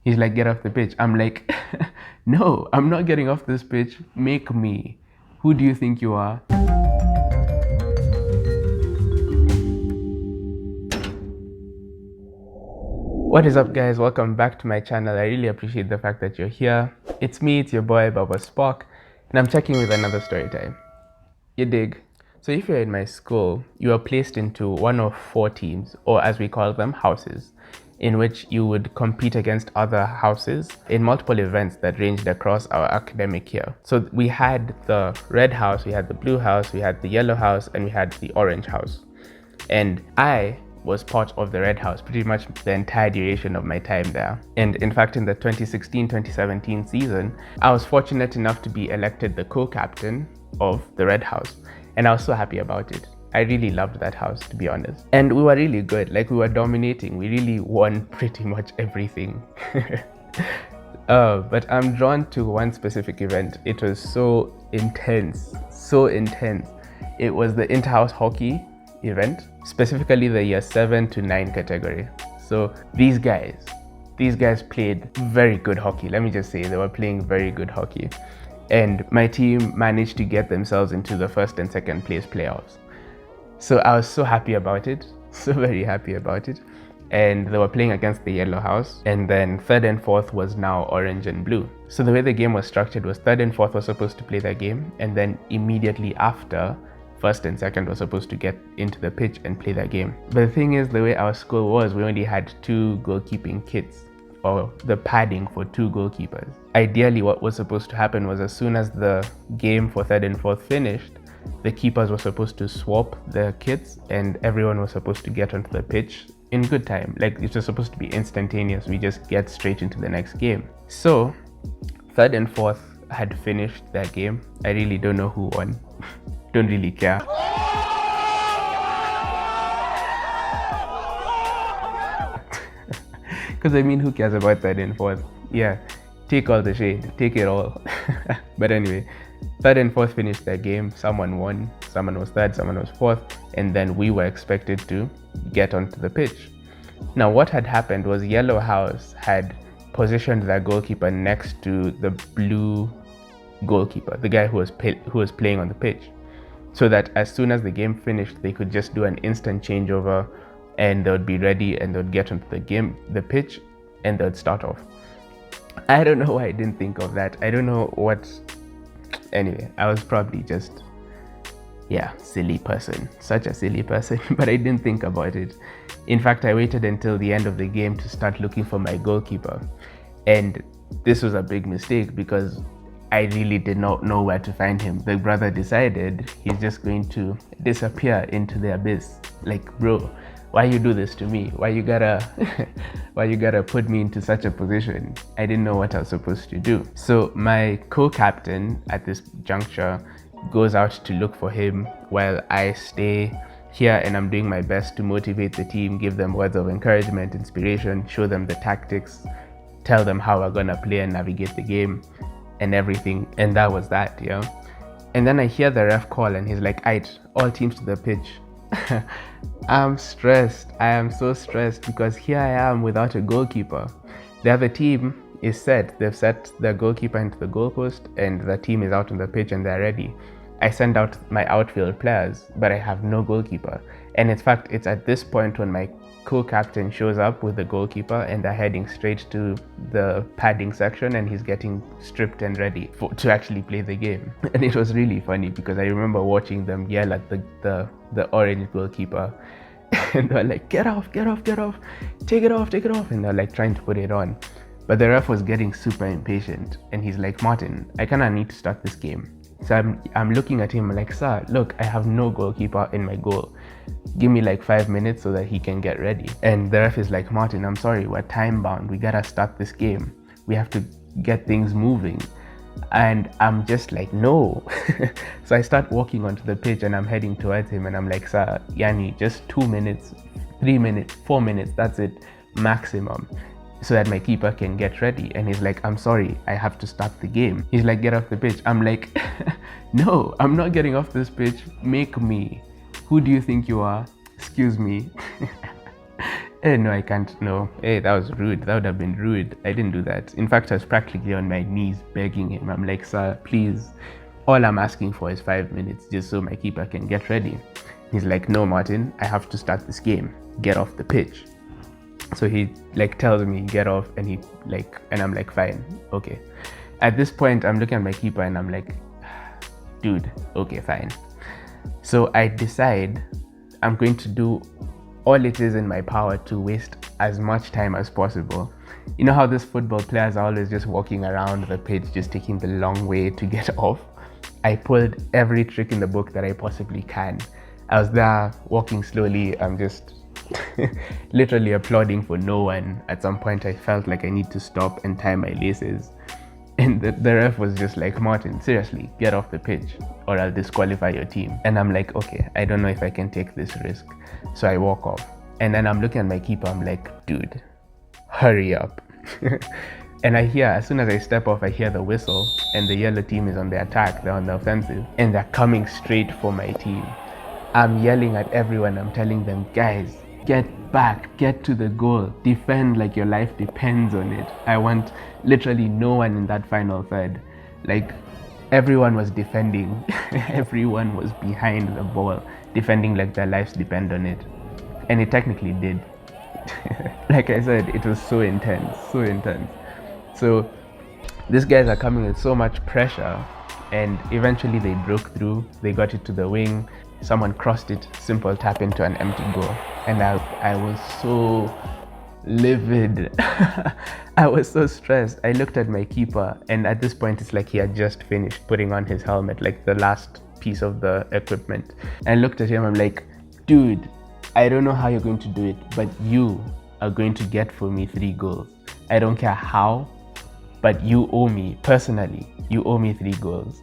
He's like, get off the pitch. I'm like, no, I'm not getting off this pitch. Make me. Who do you think you are? What is up, guys? Welcome back to my channel. I really appreciate the fact that you're here. It's me, it's your boy, Baba Spock, and I'm checking with another story time. You dig? So if you're in my school, you are placed into one of 4 teams, or as we call them, houses, in which you would compete against other houses in multiple events that ranged across our academic year. So we had the red house, we had the blue house, we had the yellow house, and we had the orange house. And I was part of the red house pretty much the entire duration of my time there. And in fact, in the 2016-2017 season, I was fortunate enough to be elected the co-captain of the red house. And I was so happy about it. I really loved that house, to be honest. And we were really good, like we were dominating. We really won pretty much everything. But I'm drawn to one specific event. It was so intense, so intense. It was the inter-house hockey event, specifically the year 7 to 9 category. So these guys played very good hockey. Let me just say, they were playing very good hockey. And my team managed to get themselves into the first and second place playoffs. So I was so happy about it, so very happy about it. And they were playing against the yellow house, and then third and fourth was now orange and blue. So the way the game was structured was third and fourth were supposed to play their game, and then immediately after, first and second were supposed to get into the pitch and play their game. But the thing is, the way our school was, we only had 2 goalkeeping kits, or the padding for 2 goalkeepers. Ideally, what was supposed to happen was as soon as the game for third and fourth finished, the keepers were supposed to swap their kits and everyone was supposed to get onto the pitch in good time. Like, it was supposed to be instantaneous. We just get straight into the next game. So third and fourth had finished their game. I really don't know who won. Don't really care. Because I mean, who cares about third and fourth? Yeah, take all the shade, take it all. But anyway, third and fourth finished their game. Someone won, someone was third, someone was fourth, and then we were expected to get onto the pitch. Now, what had happened was yellow house had positioned their goalkeeper next to the blue goalkeeper, the guy who was playing on the pitch, so that as soon as the game finished, they could just do an instant changeover and they would be ready and they would get onto the pitch, and they would start off. I don't know why I didn't think of that. I don't know what. Anyway, I was probably just, silly person. Such a silly person, but I didn't think about it. In fact, I waited until the end of the game to start looking for my goalkeeper. And this was a big mistake because I really did not know where to find him. The brother decided he's just going to disappear into the abyss. Like, bro, why you do this to me? Why you gotta put me into such a position? I didn't know what I was supposed to do. So my co-captain at this juncture goes out to look for him while I stay here and I'm doing my best to motivate the team, give them words of encouragement, inspiration, show them the tactics, tell them how we're gonna play and navigate the game and everything. And that was that, And then I hear the ref call and he's like, "Aight, all teams to the pitch." I'm stressed. I am so stressed because here I am without a goalkeeper. The other team is set. They've set their goalkeeper into the goalpost and the team is out on the pitch and they're ready. I send out my outfield players, but I have no goalkeeper. And in fact, it's at this point when my co-captain shows up with the goalkeeper and they're heading straight to the padding section and he's getting stripped and ready to actually play the game. And it was really funny because I remember watching them yell at the orange goalkeeper and they're like, get off, take it off. And they're like trying to put it on. But the ref was getting super impatient and he's like, "Martin, I kinda need to start this game." So I'm looking at him like, "Sir, look, I have no goalkeeper in my goal. Give me like 5 minutes so that he can get ready." And the ref is like, "Martin, I'm sorry, we're time bound. We gotta start this game. We have to get things moving." And I'm just like, "No." So I start walking onto the pitch and I'm heading towards him and I'm like, "Sir, Yani, just 2 minutes, 3 minutes, 4 minutes, that's it, maximum, so that my keeper can get ready." And he's like, "I'm sorry, I have to start the game." He's like, "Get off the pitch." I'm like, "No, I'm not getting off this pitch. Make me. Who do you think you are? Excuse me." No, I can't. No. Hey, that was rude. That would have been rude. I didn't do that. In fact, I was practically on my knees begging him. I'm like, sir, please. All I'm asking for is 5 minutes just so my keeper can get ready. He's like, no, Martin, I have to start this game. Get off the pitch. So he like tells me get off, and I'm like, fine, okay. At this point, I'm looking at my keeper and I'm like, dude, okay, fine. So I decide I'm going to do all it is in my power to waste as much time as possible. You know how these football players are always just walking around the pitch, just taking the long way to get off? I pulled every trick in the book that I possibly can. I was there walking slowly. I'm just literally applauding for no one. At some point, I felt like I need to stop and tie my laces. And the ref was just like, Martin, seriously, get off the pitch or I'll disqualify your team. And I'm like, okay, I don't know if I can take this risk. So I walk off. And then I'm looking at my keeper. I'm like, dude, hurry up. And I hear, as soon as I step off, I hear the whistle and the yellow team is on the attack. They're on the offensive and they're coming straight for my team. I'm yelling at everyone. I'm telling them, guys, get back, get to the goal, defend like your life depends on it. I want literally no one in that final third. Like, everyone was defending. Everyone was behind the ball, defending like their lives depend on it. And it technically did. Like I said, it was so intense, so intense. So these guys are coming with so much pressure, and eventually they broke through. They got it to the wing. Someone crossed it, simple tap into an empty goal. And I was so livid. I was so stressed. I looked at my keeper, and at this point, it's like he had just finished putting on his helmet, like the last piece of the equipment. I looked at him, I'm like, dude, I don't know how you're going to do it, but you are going to get for me 3 goals. I don't care how, but you owe me, personally, you owe me 3 goals.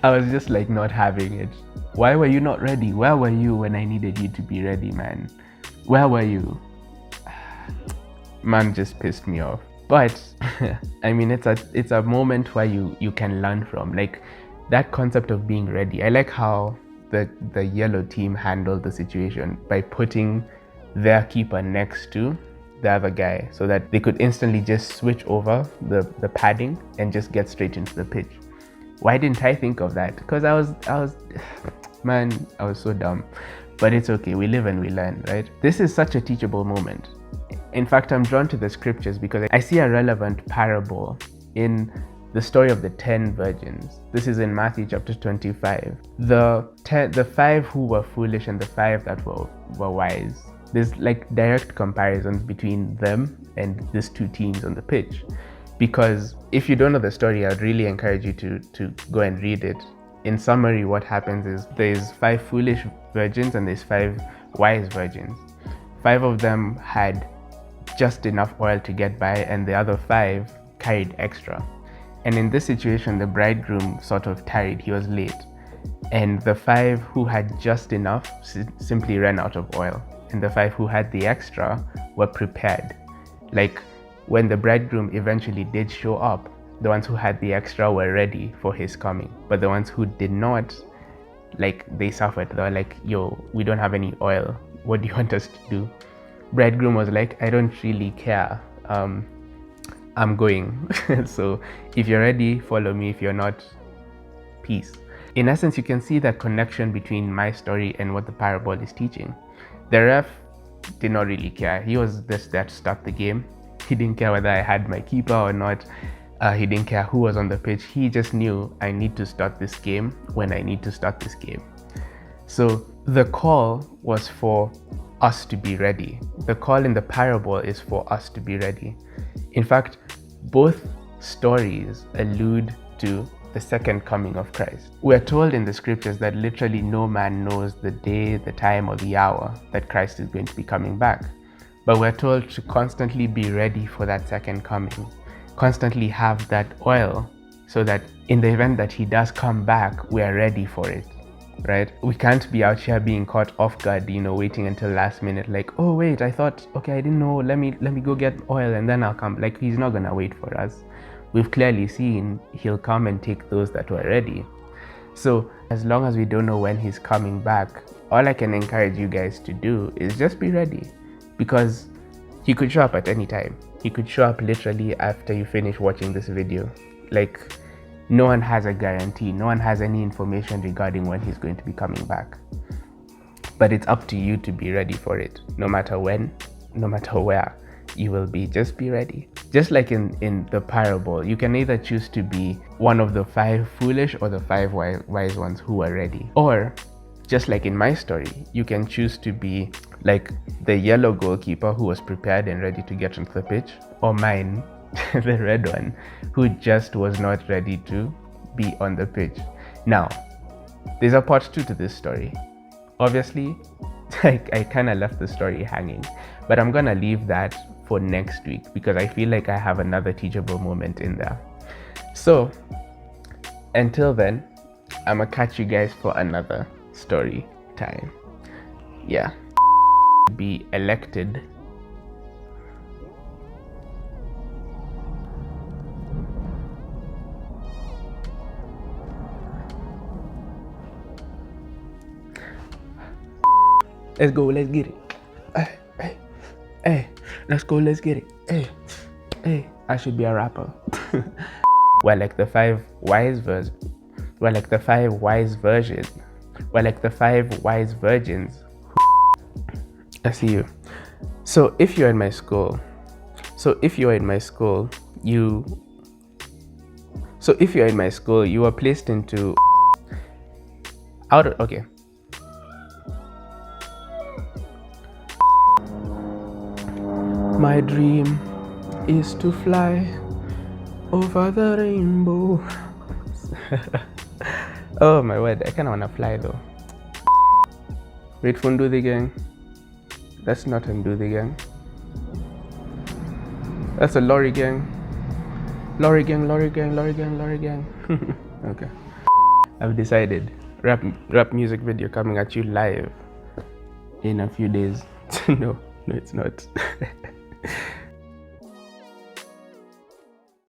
I was just like not having it. Why were you not ready? Where were you when I needed you to be ready, man? Where were you? Man just pissed me off. But I mean, it's a moment where you can learn from, like that concept of being ready. I like how the yellow team handled the situation by putting their keeper next to the other guy so that they could instantly just switch over the padding and just get straight into the pitch. Why didn't I think of that? Because I was man, I was so dumb. But it's okay, we live and we learn, right? This is such a teachable moment. In fact, I'm drawn to the scriptures because I see a relevant parable in the story of the 10 virgins. This is in Matthew chapter 25. The 5 who were foolish and the 5 that were wise. There's like direct comparisons between them and these 2 teams on the pitch. Because if you don't know the story, I'd really encourage you to go and read it. In summary, what happens is there's 5 foolish virgins and there's 5 wise virgins. 5 of them had just enough oil to get by, and the other 5 carried extra. And in this situation, the bridegroom sort of tarried, he was late. And the 5 who had just enough simply ran out of oil. And the 5 who had the extra were prepared. Like, when the bridegroom eventually did show up, the ones who had the extra were ready for his coming. But the ones who did not, like, they suffered. They were like, yo, we don't have any oil. What do you want us to do? Bridegroom was like, I don't really care. I'm going. So if you're ready, follow me. If you're not, peace. In essence, you can see that connection between my story and what the parable is teaching. The ref did not really care. He was just there to start the game. He didn't care whether I had my keeper or not. He didn't care who was on the pitch. He just knew I need to start this game when I need to start this game. So the call was for us to be ready. The call in the parable is for us to be ready. In fact, both stories allude to the second coming of Christ. We're told in the scriptures that literally no man knows the day, the time, or the hour that Christ is going to be coming back. But we're told to constantly be ready for that second coming. Constantly have that oil so that in the event that he does come back, we are ready for it, right? We can't be out here being caught off guard, waiting until last minute, like, oh wait, I thought, okay, I didn't know, let me go get oil and then I'll come. Like, he's not gonna wait for us. We've clearly seen he'll come and take those that were ready. So as long as we don't know when he's coming back, all I can encourage you guys to do is just be ready. because he could show up at any time. He could show up literally after you finish watching this video. Like, no one has a guarantee. No one has any information regarding when he's going to be coming back. But it's up to you to be ready for it. No matter when, no matter where you will be, just be ready. Just like in the parable, you can either choose to be one of the 5 foolish or the 5 wise ones who are ready. Or, just like in my story, you can choose to be like the yellow goalkeeper who was prepared and ready to get onto the pitch, or mine, the red one, who just was not ready to be on the pitch. Now, there's a part 2 to this story. Obviously, I kind of left the story hanging, but I'm gonna leave that for next week because I feel like I have another teachable moment in there. So, until then, I'm gonna catch you guys for another story time. Yeah. Be elected let's go, let's get it. Hey, let's go, let's get it. Hey, I should be a rapper. We're like the 5 wise versions. We're like the 5 wise versions. We're like the 5 wise virgins. I see you. So if you're in my school, you are placed into okay. My dream is to fly over the rainbow. Oh my word, I kinda wanna fly though. Wait for undo the gang. That's not undo the gang. That's a lorry gang. Lorry gang. Okay. I've decided. Rap music video coming at you live in a few days. No, it's not.